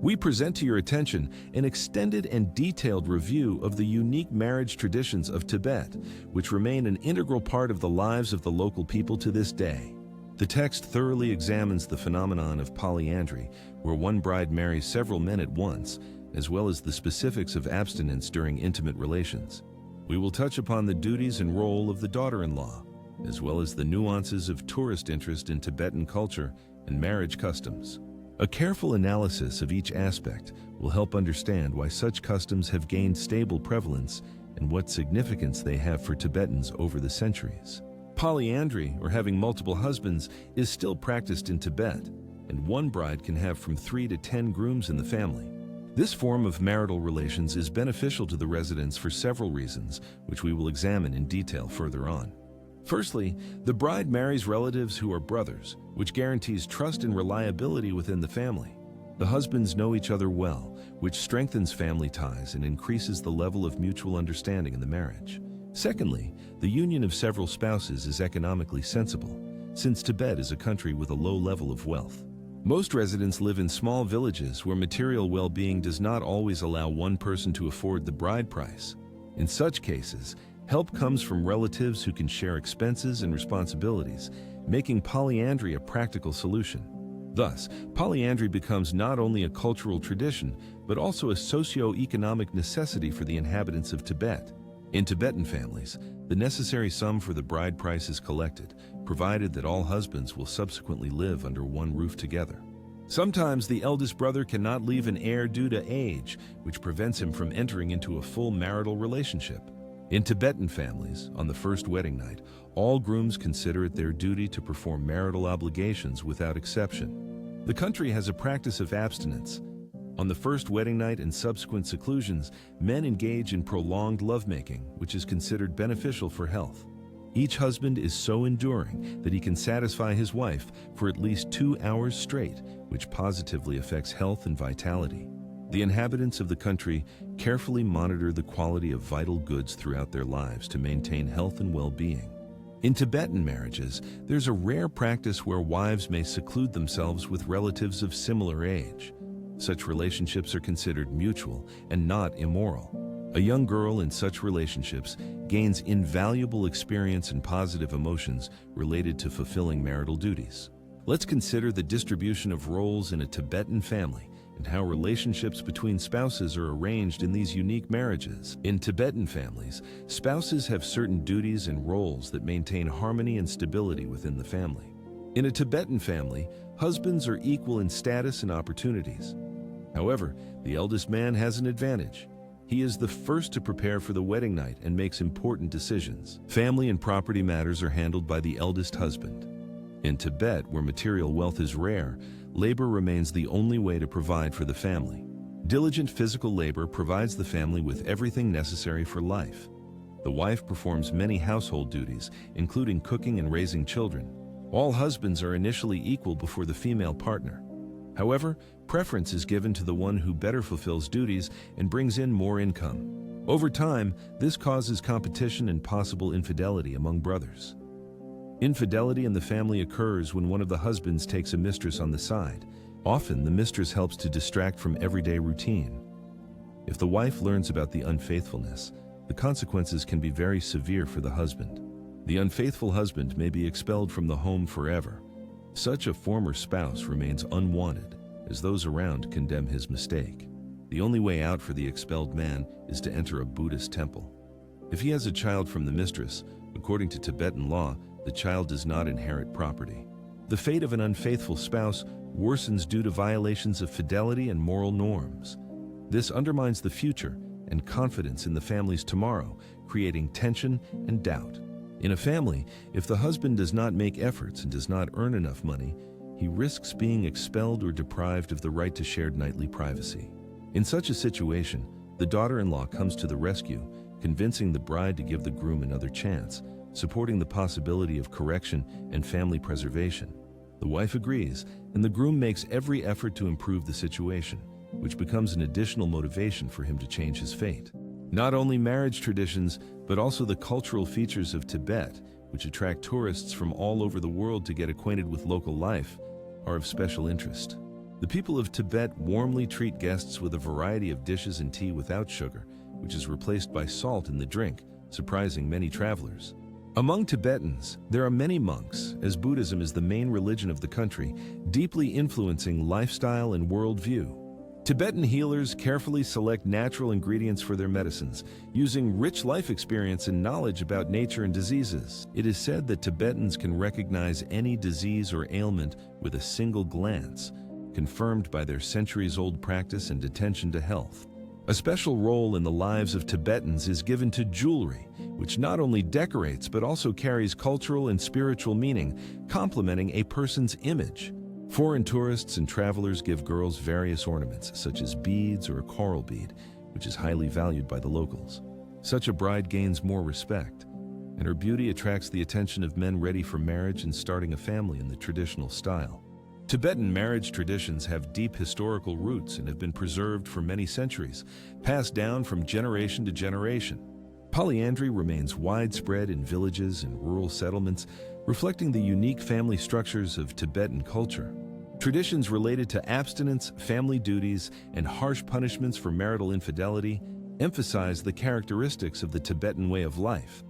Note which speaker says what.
Speaker 1: We present to your attention an extended and detailed review of the unique marriage traditions of Tibet, which remain an integral part of the lives of the local people to this day. The text thoroughly examines the phenomenon of polyandry, where one bride marries several men at once, as well as the specifics of abstinence during intimate relations. We will touch upon the duties and role of the daughter-in-law, as well as the nuances of tourist interest in Tibetan culture and marriage customs. A careful analysis of each aspect will help understand why such customs have gained stable prevalence and what significance they have for Tibetans over the centuries. Polyandry, or having multiple husbands, is still practiced in Tibet, and one bride can have from 3 to 10 grooms in the family. This form of marital relations is beneficial to the residents for several reasons, which we will examine in detail further on. Firstly, the bride marries relatives who are brothers, which guarantees trust and reliability within the family. The husbands know each other well, which strengthens family ties and increases the level of mutual understanding in the marriage. Secondly, the union of several spouses is economically sensible, since Tibet is a country with a low level of wealth. Most residents live in small villages where material well-being does not always allow one person to afford the bride price. In such cases, help comes from relatives who can share expenses and responsibilities, making polyandry a practical solution. Thus, polyandry becomes not only a cultural tradition, but also a socio-economic necessity for the inhabitants of Tibet. In Tibetan families, the necessary sum for the bride price is collected, provided that all husbands will subsequently live under one roof together. Sometimes the eldest brother cannot leave an heir due to age, which prevents him from entering into a full marital relationship. In Tibetan families, on the first wedding night, all grooms consider it their duty to perform marital obligations without exception. The country has a practice of abstinence. On the first wedding night and subsequent seclusions, men engage in prolonged lovemaking, which is considered beneficial for health. Each husband is so enduring that he can satisfy his wife for at least 2 hours straight, which positively affects health and vitality. The inhabitants of the country carefully monitor the quality of vital goods throughout their lives to maintain health and well-being. In Tibetan marriages, there's a rare practice where wives may seclude themselves with relatives of similar age. Such relationships are considered mutual and not immoral. A young girl in such relationships gains invaluable experience and positive emotions related to fulfilling marital duties. Let's consider the distribution of roles in a Tibetan family and how relationships between spouses are arranged in these unique marriages. In Tibetan families, spouses have certain duties and roles that maintain harmony and stability within the family. In a Tibetan family, husbands are equal in status and opportunities. However, the eldest man has an advantage. He is the first to prepare for the wedding night and makes important decisions. Family and property matters are handled by the eldest husband. In Tibet, where material wealth is rare, labor remains the only way to provide for the family. Diligent physical labor provides the family with everything necessary for life. The wife performs many household duties, including cooking and raising children. All husbands are initially equal before the female partner. However, preference is given to the one who better fulfills duties and brings in more income. Over time, this causes competition and possible infidelity among brothers. Infidelity in the family occurs when one of the husbands takes a mistress on the side. Often, the mistress helps to distract from everyday routine. If the wife learns about the unfaithfulness, the consequences can be very severe for the husband. The unfaithful husband may be expelled from the home forever. Such a former spouse remains unwanted, as those around condemn his mistake. The only way out for the expelled man is to enter a Buddhist temple. If he has a child from the mistress, according to Tibetan law, the child does not inherit property. The fate of an unfaithful spouse worsens due to violations of fidelity and moral norms. This undermines the future and confidence in the family's tomorrow, creating tension and doubt. In a family, if the husband does not make efforts and does not earn enough money, he risks being expelled or deprived of the right to shared nightly privacy. In such a situation, the daughter-in-law comes to the rescue, convincing the bride to give the groom another chance, supporting the possibility of correction and family preservation. The wife agrees, and the groom makes every effort to improve the situation, which becomes an additional motivation for him to change his fate. Not only marriage traditions, but also the cultural features of Tibet, which attract tourists from all over the world to get acquainted with local life, are of special interest. The people of Tibet warmly treat guests with a variety of dishes and tea without sugar, which is replaced by salt in the drink, surprising many travelers. Among Tibetans, there are many monks, as Buddhism is the main religion of the country, deeply influencing lifestyle and worldview. Tibetan healers carefully select natural ingredients for their medicines, using rich life experience and knowledge about nature and diseases. It is said that Tibetans can recognize any disease or ailment with a single glance, confirmed by their centuries-old practice and attention to health. A special role in the lives of Tibetans is given to jewelry, which not only decorates but also carries cultural and spiritual meaning, complementing a person's image. Foreign tourists and travelers give girls various ornaments, such as beads or a coral bead, which is highly valued by the locals. Such a bride gains more respect, and her beauty attracts the attention of men ready for marriage and starting a family in the traditional style. Tibetan marriage traditions have deep historical roots and have been preserved for many centuries, passed down from generation to generation. Polyandry remains widespread in villages and rural settlements, reflecting the unique family structures of Tibetan culture. Traditions related to abstinence, family duties, and harsh punishments for marital infidelity emphasize the characteristics of the Tibetan way of life.